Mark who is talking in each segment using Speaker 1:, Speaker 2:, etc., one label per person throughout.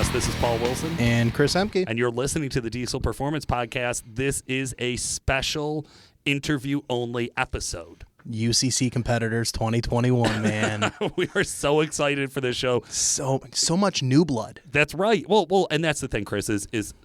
Speaker 1: Podcast. This is Paul Wilson.
Speaker 2: And Chris Emke.
Speaker 1: And you're listening to the Diesel Performance Podcast. This is a special interview-only episode.
Speaker 2: UCC Competitors 2021, man.
Speaker 1: We are so excited for this show.
Speaker 2: So much new blood.
Speaker 1: That's right. Well, and that's the thing, Chris, is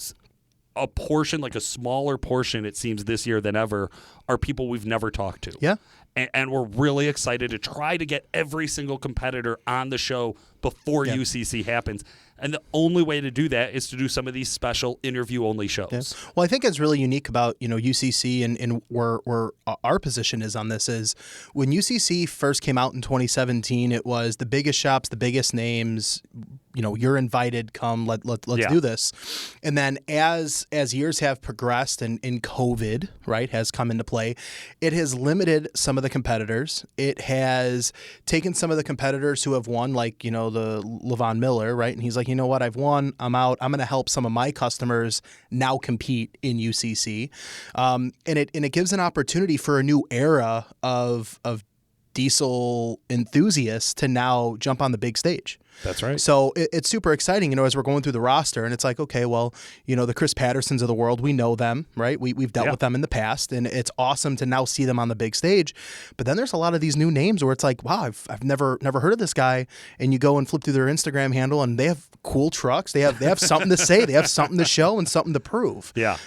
Speaker 1: a portion, like a smaller portion, it seems, this year than ever, are people we've never talked to.
Speaker 2: Yeah.
Speaker 1: And we're really excited to try to get every single competitor on the show before UCC happens. And the only way to do that is to do some of these special interview-only shows.
Speaker 2: Yeah. Well, I think it's really unique about, UCC and where our position is on this is when UCC first came out in 2017, it was the biggest shops, the biggest names. You're invited, come, let's do this. And then as years have progressed and COVID, right, has come into play, it has limited some of the competitors. It has taken some of the competitors who have won, like, the Levon Miller, right? And he's like, you know what, I've won, I'm out. I'm going to help some of my customers now compete in UCC. And it gives an opportunity for a new era of diesel enthusiasts to now jump on the big stage.
Speaker 1: That's right.
Speaker 2: So it's super exciting, as we're going through the roster, and it's like, okay, well, the Chris Pattersons of the world, we know them, right? We've dealt with them in the past, and it's awesome to now see them on the big stage. But then there's a lot of these new names where it's like, wow, I've never heard of this guy. And you go and flip through their Instagram handle, and they have cool trucks. They have something to say. They have something to show and something to prove.
Speaker 1: Yeah.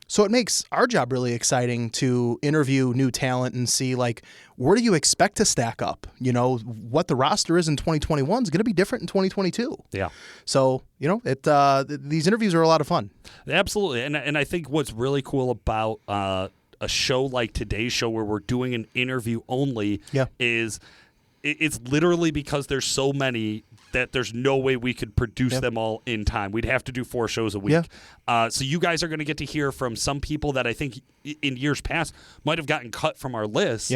Speaker 2: So it makes our job really exciting to interview new talent and see, like, where do you expect to stack up? What the roster is in 2021 is going to be different in 2022.
Speaker 1: Yeah.
Speaker 2: So, these interviews are a lot of fun.
Speaker 1: Absolutely. And I think what's really cool about a show like today's show where we're doing an interview only is it's literally because there's so many that there's no way we could produce them all in time. We'd have to do 4 shows a week. Yeah. So you guys are going to get to hear from some people that I think in years past might have gotten cut from our list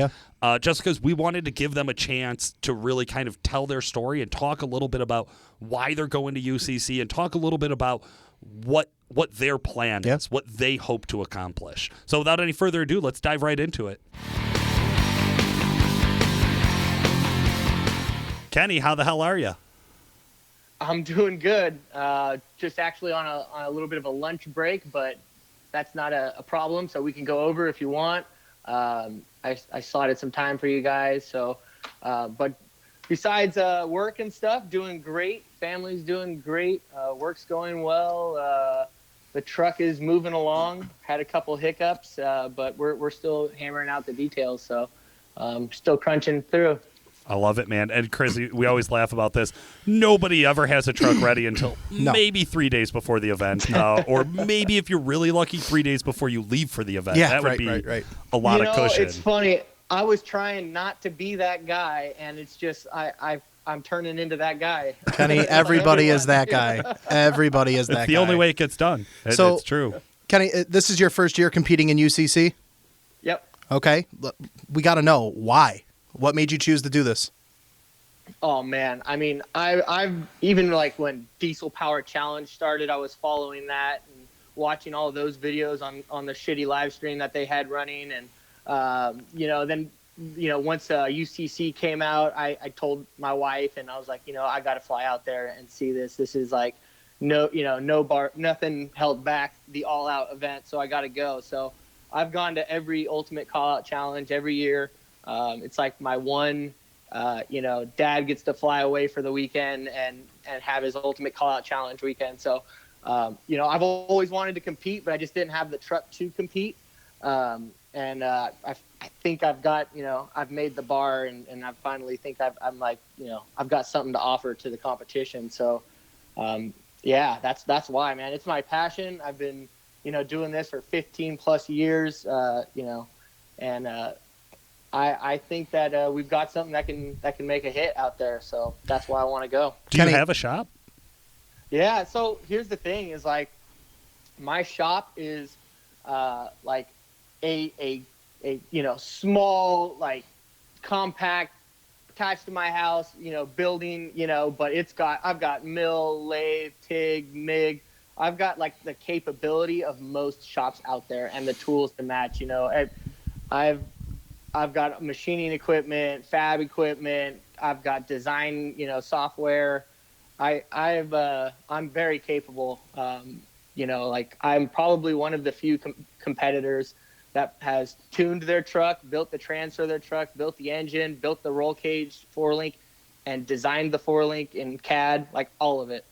Speaker 1: just because we wanted to give them a chance to really kind of tell their story and talk a little bit about why they're going to UCC and talk a little bit about what their plan is, what they hope to accomplish. So without any further ado, let's dive right into it. Kenny, how the hell are you?
Speaker 3: I'm doing good. Just actually on a little bit of a lunch break, but that's not a problem. So we can go over if you want. I slotted some time for you guys. So, but besides work and stuff, doing great. Family's doing great. Work's going well. The truck is moving along. Had a couple hiccups, but we're still hammering out the details. So, still crunching through.
Speaker 1: I love it, man. And Chris, we always laugh about this. Nobody ever has a truck ready until maybe 3 days before the event, or maybe if you're really lucky, 3 days before you leave for the event.
Speaker 2: Yeah,
Speaker 1: that would be a lot of cushion.
Speaker 3: It's funny. I was trying not to be that guy, and it's just I'm turning into that guy.
Speaker 2: Kenny, everybody is that guy. Everybody is that guy.
Speaker 1: It's the only way it gets done. It's true.
Speaker 2: Kenny, this is your first year competing in UCC?
Speaker 3: Yep.
Speaker 2: Okay. We got to know why. What made you choose to do this?
Speaker 3: Oh man, I mean, I've even like when Diesel Power Challenge started, I was following that and watching all of those videos on the shitty live stream that they had running, and then once UCC came out, I told my wife, and I was like, I got to fly out there and see this. This is like nothing held back, the all out event, so I got to go. So I've gone to every Ultimate Callout Challenge every year. It's like my one, dad gets to fly away for the weekend and have his Ultimate Callout Challenge weekend. So, I've always wanted to compete, but I just didn't have the truck to compete. I think I've got, I've made the bar and I finally think I've got something to offer to the competition. So, that's why, man. It's my passion. I've been, doing this for 15 plus years, I think that we've got something that can make a hit out there. So that's why I want to go.
Speaker 1: Do you have a shop?
Speaker 3: Yeah. So here's the thing: is like my shop is like a small, like compact, attached to my house, building, but I've got mill, lathe, TIG, MIG. I've got like the capability of most shops out there and the tools to match. I've got machining equipment, fab equipment. I've got design, software. I'm very capable. Like I'm probably one of the few competitors that has tuned their truck, built the transfer of their truck, built the engine, built the roll cage 4-link, and designed the 4-link in CAD, like all of it.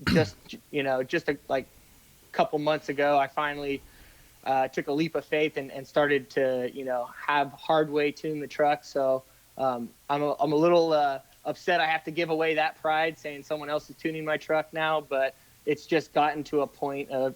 Speaker 3: Just a couple months ago, I finally took a leap of faith and started to, have hardware tune the truck. So I'm a little upset I have to give away that pride saying someone else is tuning my truck now, but it's just gotten to a point of,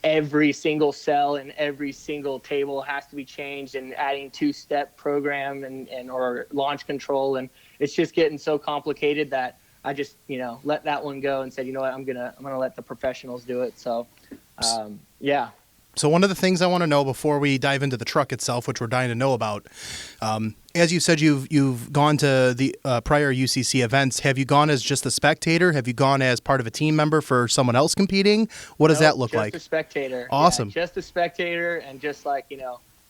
Speaker 3: every single cell and every single table has to be changed, and adding 2-step program and or launch control. And it's just getting so complicated that I just, let that one go and said, you know what, I'm going to let the professionals do it. So, yeah.
Speaker 2: So one of the things I want to know before we dive into the truck itself, which we're dying to know about, as you said, you've gone to the prior UCC events. Have you gone as just a spectator? Have you gone as part of a team member for someone else competing? What does that look like?
Speaker 3: Just a spectator.
Speaker 2: Awesome.
Speaker 3: Yeah, just a spectator, and just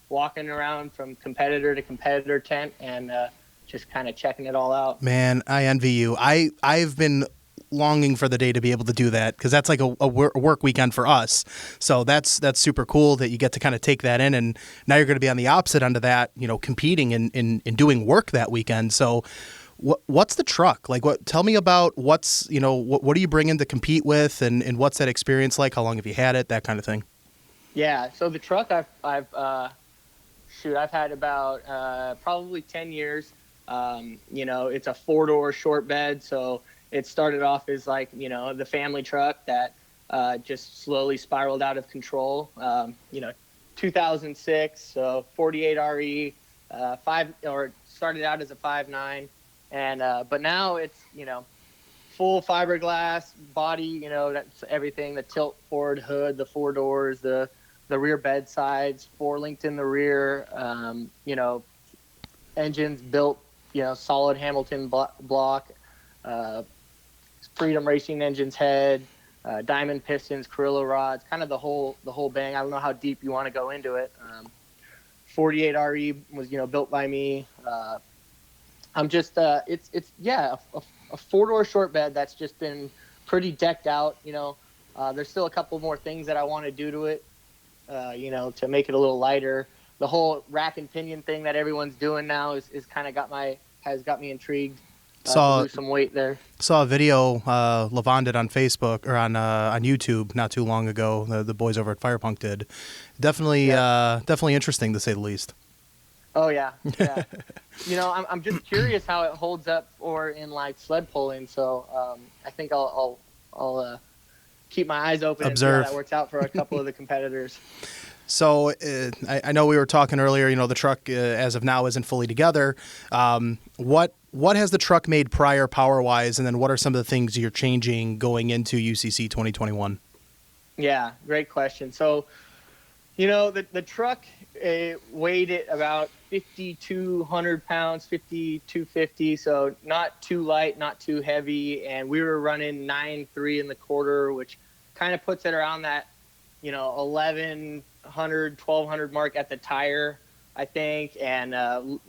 Speaker 3: walking around from competitor to competitor tent and just kind of checking it all out.
Speaker 2: Man, I envy you. I've been longing for the day to be able to do that, because that's like a work weekend for us. So that's super cool that you get to kind of take that in, and now you're going to be on the opposite end of that, competing and doing work that weekend. So what's the truck like? Tell me about what do you bring in to compete with, and what's that experience like? How long have you had it? That kind of thing.
Speaker 3: Yeah. So the truck I've had about probably 10 years. It's a 4-door short bed, so it started off as the family truck that just slowly spiraled out of control. 2006, so 48 RE, started out as a 5.9, and but now it's full fiberglass body. That's everything: the tilt forward hood, the 4 doors, the rear bed sides, 4-linked in the rear. Engines built solid Hamilton block. Freedom Racing Engines head, diamond pistons, Carrillo rods, kind of the whole bang. I don't know how deep you want to go into it. 48 RE was built by me. I'm just it's a 4-door short bed that's just been pretty decked out. There's still a couple more things that I want to do to it, to make it a little lighter. The whole rack and pinion thing that everyone's doing now is kind of has got me intrigued. To lose some weight there.
Speaker 2: Saw a video Levon did on Facebook or on YouTube not too long ago. The boys over at Firepunk did. Definitely interesting to say the least.
Speaker 3: Oh yeah. I'm just curious how it holds up in sled pulling. So I think I'll keep my eyes open and see how that works out for a couple of the competitors.
Speaker 2: So I know we were talking earlier, the truck as of now isn't fully together. What has the truck made prior power-wise, and then what are some of the things you're changing going into UCC 2021?
Speaker 3: Yeah, great question. So, the truck weighed it about 5,200 pounds, 5,250, so not too light, not too heavy, and we were running 9.3 in the quarter, which kind of puts it around that 1,100, 1,200 mark at the tire, I think, and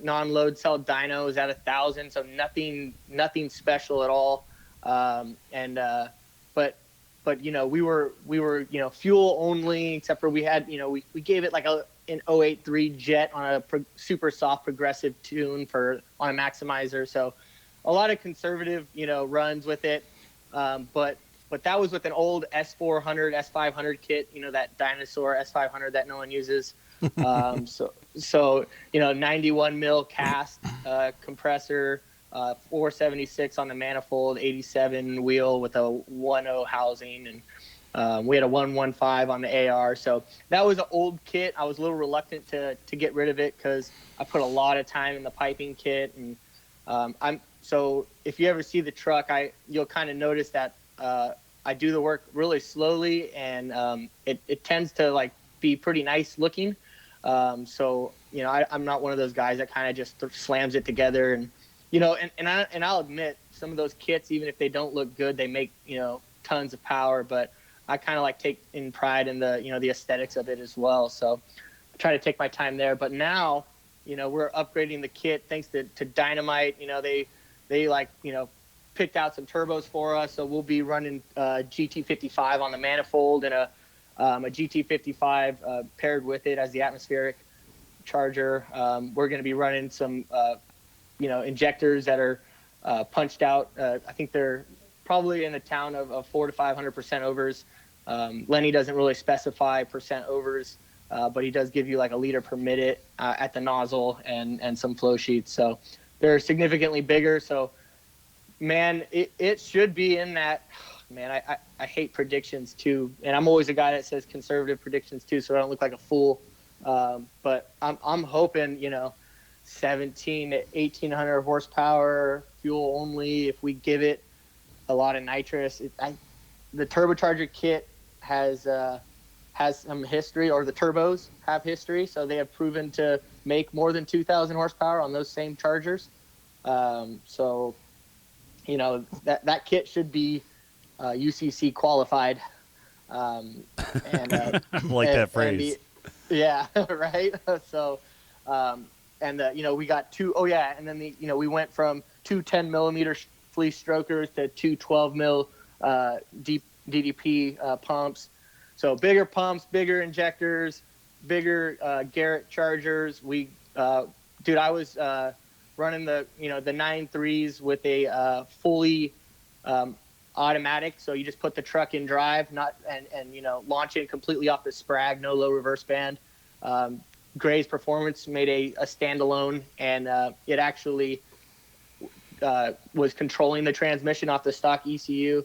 Speaker 3: non-load cell dyno is at 1,000, so nothing special at all. But we were fuel only, except for we had we gave it like an 083 jet on a super soft progressive tune on a maximizer, so a lot of conservative runs with it. But that was with an old S400, S500 kit, that dinosaur S500 that no one uses. So 91 mil cast compressor, 476 on the manifold, 87 wheel with a 1.0 housing, and we had a 115 on the AR. So that was an old kit. I was a little reluctant to get rid of it because I put a lot of time in the piping kit, and so if you ever see the truck, you'll kind of notice that I do the work really slowly, and it tends to be pretty nice looking. So I'm not one of those guys that kind of just slams it together, and I'll admit some of those kits, even if they don't look good, they make tons of power. But I kind of take in pride in the the aesthetics of it as well. So I try to take my time there. But now we're upgrading the kit thanks to Dynamite. They picked out some turbos for us, so we'll be running GT55 on the manifold and a GT55 paired with it as the atmospheric charger. We're going to be running some injectors that are punched out. I think they're probably in the town of 400 to 500% overs. Lenny doesn't really specify percent overs, but he does give you like a liter per minute at the nozzle and some flow sheets. So they're significantly bigger. So, man, it should be in that. Man, I hate predictions too, and I'm always a guy that says conservative predictions too, so I don't look like a fool. But I'm hoping 17 to 1800 horsepower, fuel only. If we give it a lot of nitrous, the turbocharger kit has some history, or the turbos have history, so they have proven to make more than 2,000 horsepower on those same chargers. So that kit should be UCC qualified. And
Speaker 1: I like that phrase.
Speaker 3: Yeah, right. So, we got two. Oh yeah, and then we went from two 10 millimeter fleece strokers to two 12 mil deep DDP pumps. So bigger pumps, bigger injectors, bigger Garrett chargers. I was running the 9.3s with a fully automatic. So you just put the truck in drive, launch it completely off the sprag, no low reverse band. Gray's Performance made a standalone, and it actually was controlling the transmission off the stock ECU.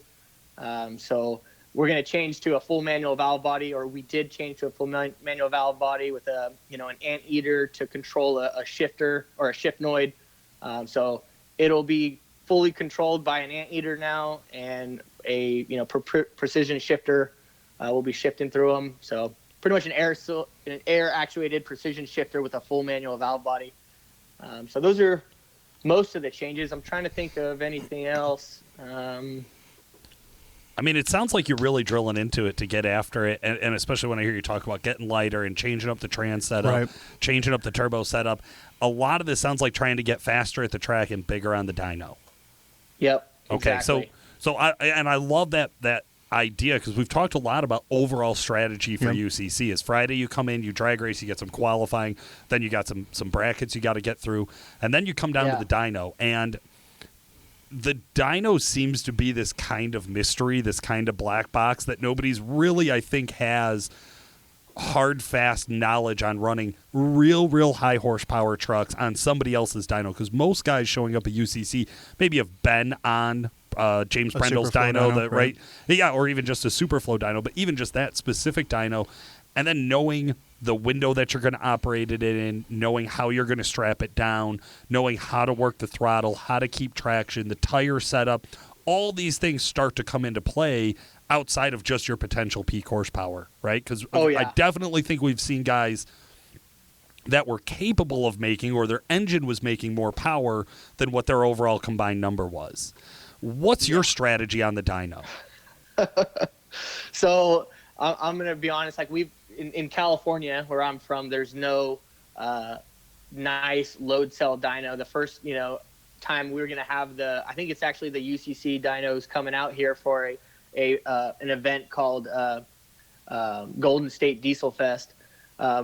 Speaker 3: So we're going to change to a full manual valve body, or we did change to a full manual valve body with an anteater to control a shifter or a shiftnoid. So it'll be fully controlled by an anteater now, and a precision shifter will be shifting through them. So pretty much an air actuated precision shifter with a full manual valve body. So those are most of the changes. I'm trying to think of anything else.
Speaker 1: I mean, it sounds like you're really drilling into it to get after it, and especially when I hear you talk about getting lighter and changing up the trans setup, right, changing up the turbo setup. A lot of this sounds like trying to get faster at the track and bigger on the dyno.
Speaker 3: Yep.
Speaker 1: Okay,
Speaker 3: exactly.
Speaker 1: so I love that idea, because we've talked a lot about overall strategy for UCC. Is Friday you come in, you drag race, you get some qualifying, then you got some brackets you got to get through, and then you come down to the dyno. And the dyno seems to be this kind of mystery, this kind of black box that nobody's really, I think, has hard, fast knowledge on running real high horsepower trucks on somebody else's dyno. Because most guys showing up at UCC maybe have been on James Brendel's dyno, right? Yeah, or even just a Superflow dyno, but even just that specific dyno, and then knowing the window that you're going to operate it in, knowing how you're going to strap it down, knowing how to work the throttle, how to keep traction, the tire setup, all these things start to come into play outside of just your potential peak horsepower, right? Because I definitely think we've seen guys that were capable of making, or their engine was making more power than what their overall combined number was. What's your strategy on the dyno?
Speaker 3: So I'm going to be honest, like in California, where I'm from, there's no nice load cell dyno. The first, time we were going to have I think it's actually the UCC dynos coming out here for an event called Golden State Diesel Fest.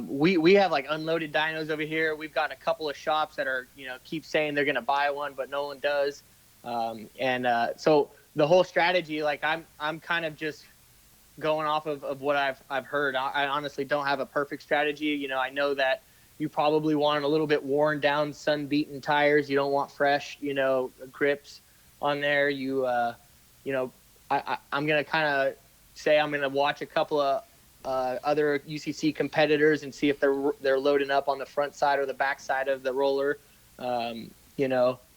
Speaker 3: We have like unloaded dynos over here. We've got a couple of shops that are, keep saying they're going to buy one, but no one does. So the whole strategy, like I'm kind of just going off of what I've heard. I honestly don't have a perfect strategy. I know that you probably want a little bit worn down, sun beaten tires. You don't want fresh, grips on there. I'm going to kind of say I'm going to watch a couple of other UCC competitors and see if they're loading up on the front side or the back side of the roller.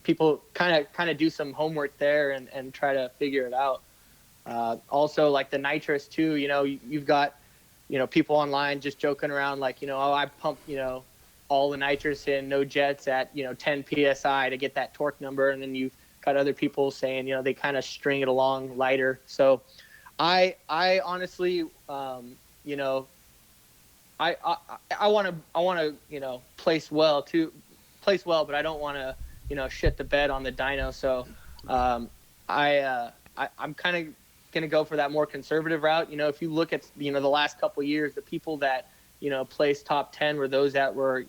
Speaker 3: People kind of do some homework there and try to figure it out. Also, like the nitrous too, you've got, people online just joking around like, I pump, all the nitrous in, no jets at, 10 PSI to get that torque number. And then you've got other people saying, they kind of string it along lighter. So I honestly, I want to, place well, but I don't want to, shit the bed on the dyno. So, I'm kind of going to go for that more conservative route. If you look at, the last couple of years, the people that, placed top 10 were those that were,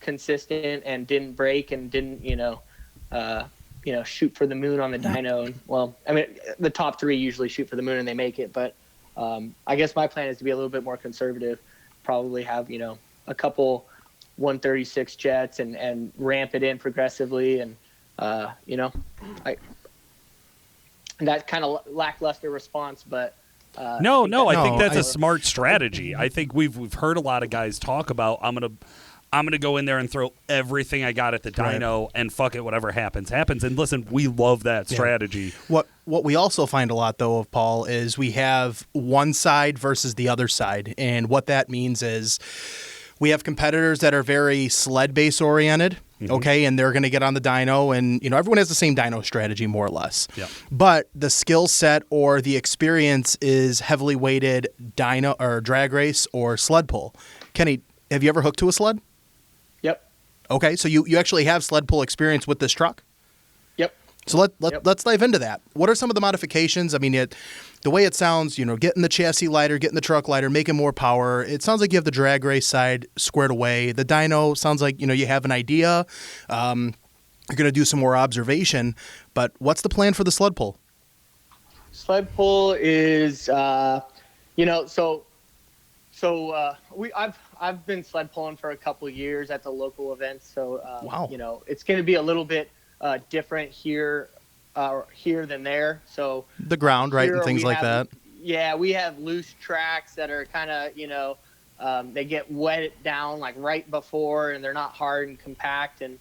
Speaker 3: consistent and didn't break and didn't, shoot for the moon on the dyno. And, well, I mean, the top 3 usually shoot for the moon and they make it. But I guess my plan is to be a little bit more conservative, probably have, a couple 136 jets and ramp it in progressively. And, that kind of lackluster response, but
Speaker 1: I think that's a smart strategy. I think we've heard a lot of guys talk about I'm gonna go in there and throw everything I got at the dyno and fuck it, whatever happens. And listen, we love that strategy.
Speaker 2: What we also find a lot though of Paul is we have one side versus the other side, and what that means is we have competitors that are very sled base oriented. Okay, and they're going to get on the dyno, and everyone has the same dyno strategy more or less.
Speaker 1: Yeah.
Speaker 2: But the skill set or the experience is heavily weighted dyno or drag race or sled pull. Kenny, have you ever hooked to a sled?
Speaker 3: Yep.
Speaker 2: Okay, so you actually have sled pull experience with this truck?
Speaker 3: Yep.
Speaker 2: So let's dive into that. What are some of the modifications? I mean, the way it sounds, getting the chassis lighter, getting the truck lighter, making more power. It sounds like you have the drag race side squared away. The dyno sounds like, you have an idea. You're going to do some more observation. But what's the plan for the sled pull?
Speaker 3: Sled pull is, I've been sled pulling for a couple of years at the local events. So,
Speaker 2: wow.
Speaker 3: It's going to be a little bit different here than there. So
Speaker 2: the ground, right, and things like that.
Speaker 3: Yeah, we have loose tracks that are kind of, they get wet down like right before, and they're not hard and compact. And,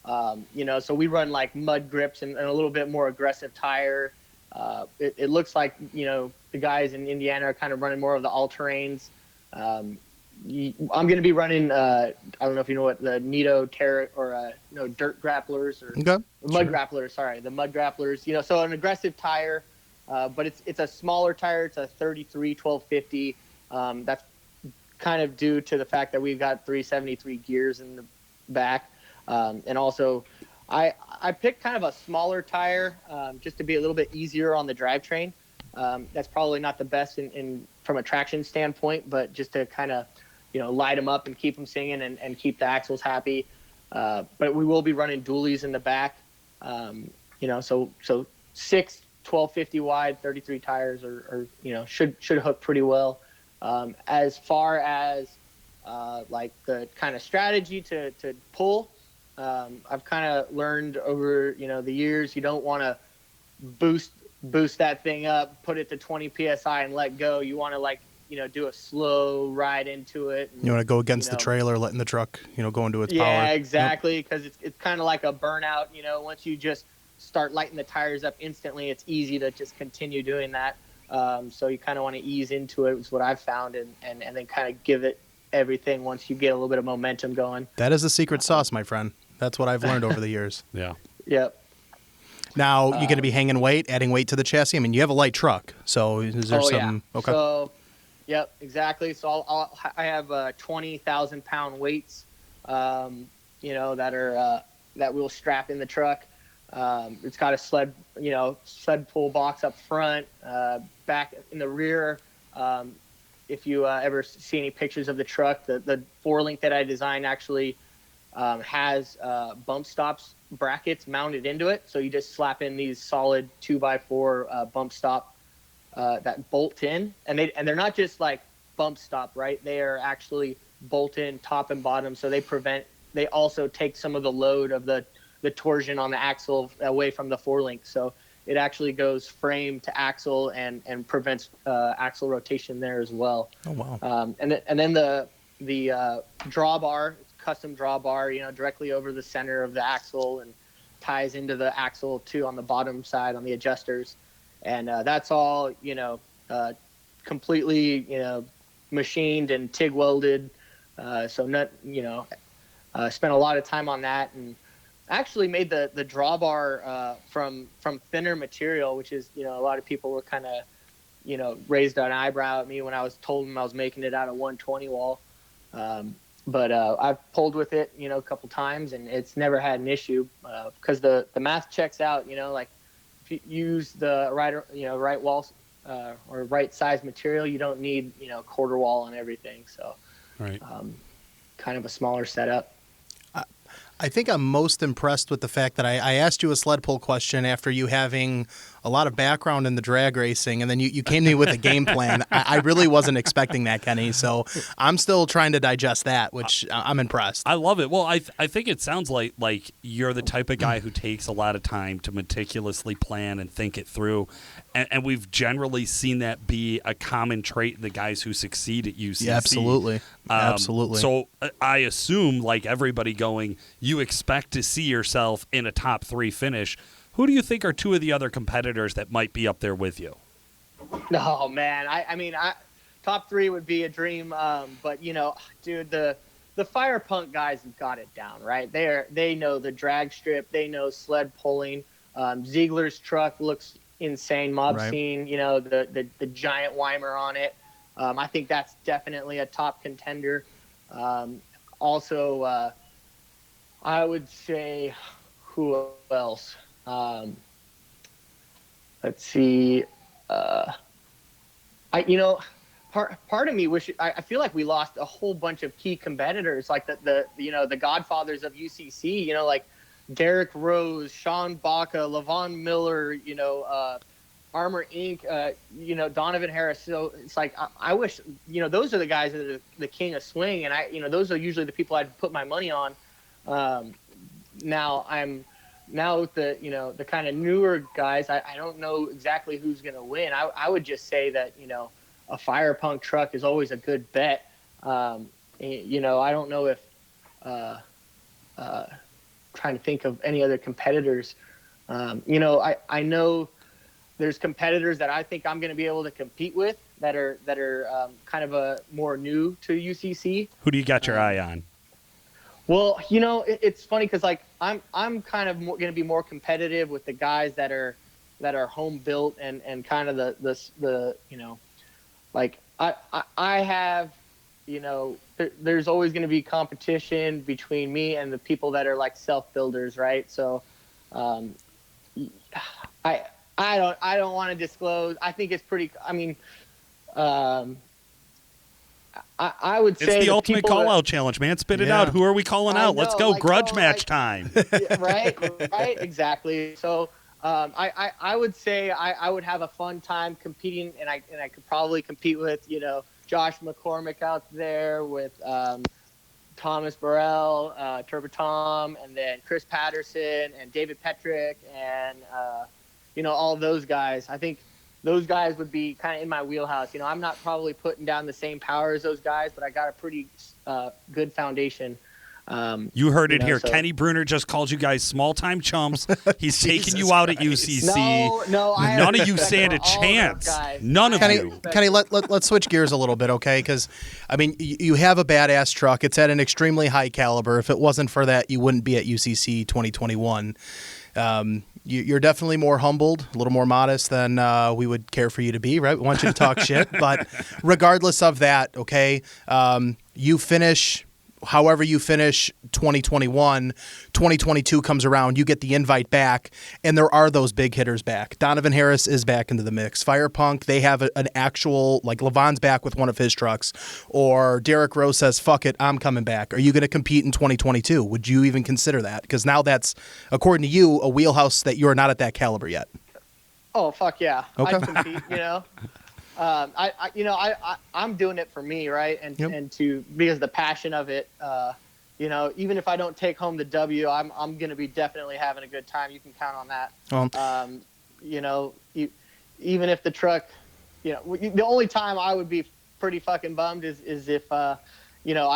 Speaker 3: so we run like mud grips and a little bit more aggressive tire. It looks like, the guys in Indiana are kind of running more of the all-terrains. I'm going to be running, I don't know if you know what the Nito dirt grapplers or mud grapplers. Sorry, the mud grapplers. So an aggressive tire, but it's a smaller tire. It's a 33 1250. That's kind of due to the fact that we've got 373 gears in the back, and also I picked kind of a smaller tire just to be a little bit easier on the drivetrain. That's probably not the best in from a traction standpoint, but just to kind of light them up and keep them singing and keep the axles happy. But we will be running dualies in the back. So 6 1250 wide 33 tires are should hook pretty well. As far as like the kind of strategy to pull, I've kind of learned over the years, you don't want to boost that thing up, put it to 20 psi and let go. You want to do a slow ride into it. And,
Speaker 2: you want to go against the trailer, letting the truck, go into its power.
Speaker 3: Yeah, exactly. Because it's kind of like a burnout. Once you just start lighting the tires up instantly, it's easy to just continue doing that. So you kind of want to ease into it, is what I've found, and then kind of give it everything once you get a little bit of momentum going.
Speaker 2: That is the secret sauce, my friend. That's what I've learned over the years.
Speaker 1: Yeah.
Speaker 3: Yep.
Speaker 2: Now, you're going to be hanging weight, adding weight to the chassis? I mean, you have a light truck, so is there some...
Speaker 3: Yeah.
Speaker 2: Okay.
Speaker 3: So, yep, exactly. So I have 20,000 pound weights, that are that we'll strap in the truck. It's got a sled pull box up front, back in the rear. If you ever see any pictures of the truck, the 4-link that I designed actually has bump stops brackets mounted into it. So you just slap in these solid 2x4 bump stop that bolt in, and they're not just like bump stop, right? They are actually bolt in top and bottom, so they also take some of the load of the torsion on the axle away from the 4-link. So it actually goes frame to axle and prevents axle rotation there as well.
Speaker 2: Oh wow!
Speaker 3: And then the drawbar, custom drawbar, directly over the center of the axle and ties into the axle too on the bottom side on the adjusters. And that's all, completely, machined and TIG welded. So not, spent a lot of time on that, and actually made the drawbar from thinner material, which is, a lot of people were kind of, raised an eyebrow at me when I was told them I was making it out of 120 wall. But I've pulled with it, a couple times, and it's never had an issue because the math checks out. Like if if you use the right wall or right size material, you don't need quarter wall and everything. So,
Speaker 1: right.
Speaker 3: Kind of a smaller setup.
Speaker 2: I think I'm most impressed with the fact that I asked you a sled pull question after you having a lot of background in the drag racing, and then you came to me with a game plan. I really wasn't expecting that, Kenny, so I'm still trying to digest that, which I'm impressed.
Speaker 1: I love it. Well, I think it sounds like you're the type of guy who takes a lot of time to meticulously plan and think it through, and we've generally seen that be a common trait in the guys who succeed at UCC.
Speaker 2: Yeah, absolutely. Absolutely.
Speaker 1: So I assume, like everybody going, you expect to see yourself in a top 3 finish. Who do you think are 2 of the other competitors that might be up there with you?
Speaker 3: Oh man, I mean, top 3 would be a dream. But dude, the fire punk guys have got it down, right? They know the drag strip, they know sled pulling. Ziegler's truck looks insane. Mob scene, the giant Weimer on it. I think that's definitely a top contender. Also, I would say, who else? Let's see. Part of me I feel like we lost a whole bunch of key competitors, like the godfathers of UCC. Like Derek Rose, Sean Baca, Levon Miller. Armor Inc. Donovan Harris. So it's like I wish those are the guys that are the king of swing, and those are usually the people I'd put my money on. Now with the kind of newer guys, I don't know exactly who's going to win. I would just say that a fire punk truck is always a good bet. I don't know if trying to think of any other competitors. I know there's competitors that I think I'm going to be able to compete with that are kind of a more new to UCC.
Speaker 1: Who do you got your eye on?
Speaker 3: Well, it's funny because like I'm kind of going to be more competitive with the guys that are home built and kind of the like I have there's always going to be competition between me and the people that are like self builders, right? So I don't want to disclose. I think it's pretty. I mean, I would say
Speaker 1: it's the ultimate call-out challenge, man. Spit it out. Who are we calling out? Let's go. Grudge match time.
Speaker 3: Right, exactly. So I would say I would have a fun time competing, and I could probably compete with Josh McCormick out there, with Thomas Burrell, Turbo Tom, and then Chris Patterson and David Petrick, and all those guys. I think those guys would be kind of in my wheelhouse. I'm not probably putting down the same power as those guys, but I got a pretty good foundation.
Speaker 1: You heard it here. So. Kenny Bruner just called you guys small-time chumps. He's taking you out at UCC.
Speaker 3: No,
Speaker 1: none of you stand a chance. None of you.
Speaker 2: Kenny, let's switch gears a little bit, okay? Because, I mean, you have a badass truck. It's at an extremely high caliber. If it wasn't for that, you wouldn't be at UCC 2021. You're definitely more humbled, a little more modest than we would care for you to be, right? We want you to talk shit. But regardless of that, okay, you finish however you finish 2021, 2022 comes around, you get the invite back, and there are those big hitters back. Donovan Harris is back into the mix. Firepunk, they have an actual, like Levon's back with one of his trucks, or Derek Rose says, fuck it, I'm coming back. Are you going to compete in 2022? Would you even consider that? Because now that's, according to you, a wheelhouse that you're not at that caliber yet.
Speaker 3: Oh, fuck yeah.
Speaker 2: Okay.
Speaker 3: I'd compete, I'm doing it for me, right? And because the passion of it, even if I don't take home the W, I'm going to be definitely having a good time. You can count on that. Even if the truck, the only time I would be pretty fucking bummed is if, I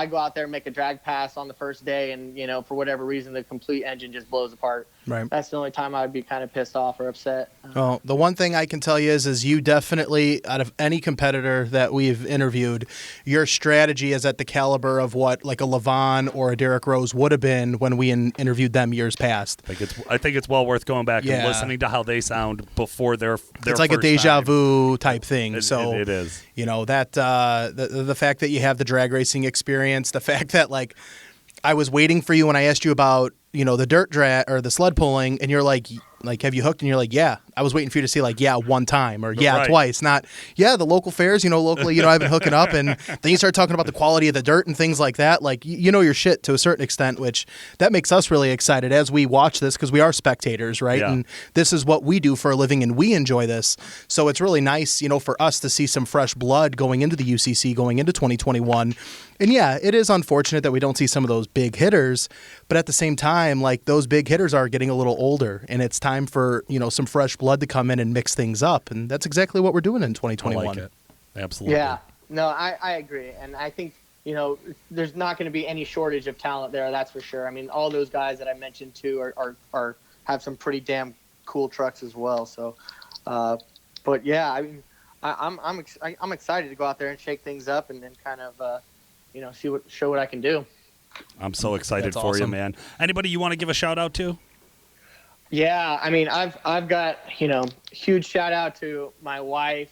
Speaker 3: go out there and make a drag pass on the first day and, for whatever reason, the complete engine just blows apart.
Speaker 2: Right.
Speaker 3: That's the only time I would be kind of pissed off or upset.
Speaker 2: Well, the one thing I can tell you is you definitely, out of any competitor that we've interviewed, your strategy is at the caliber of what like a Levon or a Derek Rose would have been when we interviewed them years past.
Speaker 1: I think it's well worth going back and listening to how they sound before their
Speaker 2: it's like a deja vu type thing. So
Speaker 1: it is.
Speaker 2: That the fact that you have the drag racing experience, the fact that like I was waiting for you when I asked you about the dirt drag or the sled pulling, and you're like have you hooked? And you're like, yeah. I was waiting for you to say like, yeah, one time or yeah,
Speaker 1: Right.
Speaker 2: twice, not, yeah, the local fairs, locally, I've been hooking up, and then you start talking about the quality of the dirt and things like that. Like, you know your shit to a certain extent, which that makes us really excited as we watch this because we are spectators, right?
Speaker 1: Yeah.
Speaker 2: And this is what we do for a living and we enjoy this. So it's really nice, for us to see some fresh blood going into the UCC, going into 2021. And yeah, it is unfortunate that we don't see some of those big hitters, but at the same time, like those big hitters are getting a little older and it's time for, some fresh blood to come in and mix things up. And that's exactly what we're doing in 2021.
Speaker 1: I like it. Absolutely.
Speaker 3: Yeah, no, I agree. And I think, there's not going to be any shortage of talent there. That's for sure. I mean, all those guys that I mentioned too are have some pretty damn cool trucks as well. So, but yeah, I mean, I'm excited to go out there and shake things up and then kind of, show what I can do.
Speaker 1: I'm so excited
Speaker 2: That's
Speaker 1: for you,
Speaker 2: awesome.
Speaker 1: man. Anybody you want to give a shout out to?
Speaker 3: Yeah, I mean, I've got, huge shout out to my wife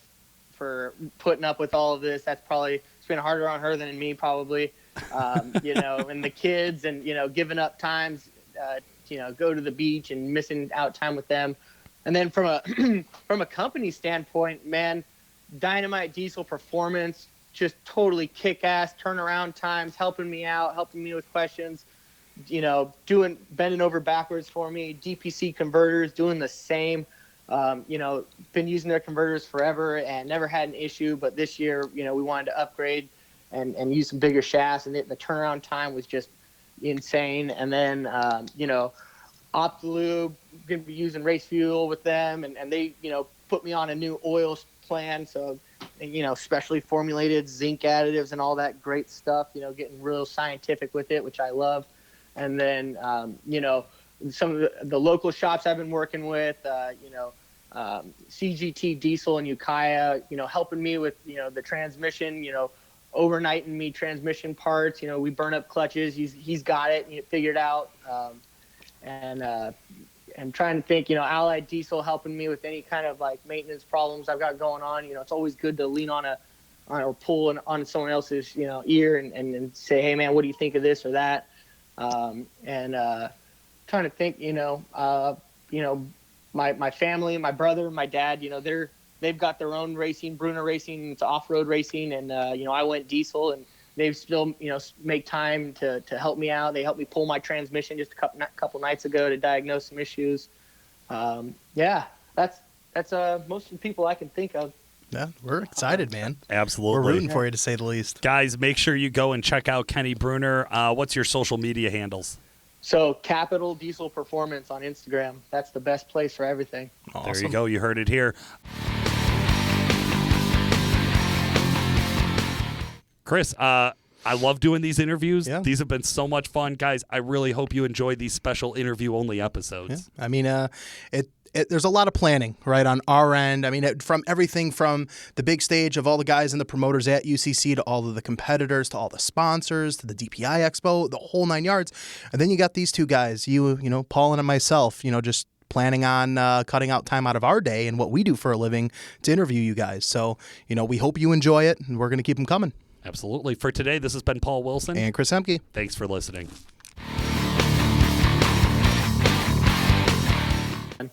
Speaker 3: for putting up with all of this. That's probably, it's been harder on her than me probably, and the kids and, giving up times, go to the beach and missing out time with them. And then from a company standpoint, man, Dynamite Diesel Performance, just totally kick-ass turnaround times, helping me out, helping me with questions, bending over backwards for me. DPC converters doing the same. Been using their converters forever and never had an issue, but this year, we wanted to upgrade and use some bigger shafts, and the turnaround time was just insane. And then, Optilube, going to be using race fuel with them, and they, put me on a new oil plan, so specially formulated zinc additives and all that great stuff, getting real scientific with it, which I love. And then, some of the local shops I've been working with, CGT Diesel in Ukiah, helping me with, the transmission, overnighting me transmission parts. We burn up clutches. He's got it figured out. And trying to think, Allied Diesel helping me with any kind of like maintenance problems I've got going on. It's always good to lean on or pull on someone else's, ear and say, hey man, what do you think of this or that? Trying to think, my family, my brother, my dad, they've got their own racing, Bruner Racing, it's off-road racing. And, I went diesel and they've still, make time to help me out. They helped me pull my transmission just a couple nights ago to diagnose some issues. Yeah, that's most of the people I can think of.
Speaker 2: Yeah, we're excited, man.
Speaker 1: Absolutely.
Speaker 2: We're rooting for you, to say the least.
Speaker 1: Guys, make sure you go and check out Kenny Bruner. What's your social media handles?
Speaker 3: So Capital Diesel Performance on Instagram. That's the best place for everything.
Speaker 2: Awesome.
Speaker 1: There you go. You heard it here. Chris, I love doing these interviews.
Speaker 2: Yeah.
Speaker 1: These have been so much fun. Guys, I really hope you enjoyed these special interview-only episodes.
Speaker 2: Yeah. I mean, there's a lot of planning, right, on our end. I mean, from everything from the big stage of all the guys and the promoters at UCC to all of the competitors to all the sponsors to the DPI Expo, the whole 9 yards. And then you got these two guys, Paul and myself, just planning on cutting out time out of our day and what we do for a living to interview you guys. So, we hope you enjoy it, and we're going to keep them coming.
Speaker 1: Absolutely. For today, this has been Paul Wilson.
Speaker 2: And Chris Hemke.
Speaker 1: Thanks for listening.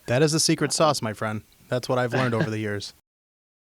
Speaker 2: That is the secret sauce, my friend. That's what I've learned over the years.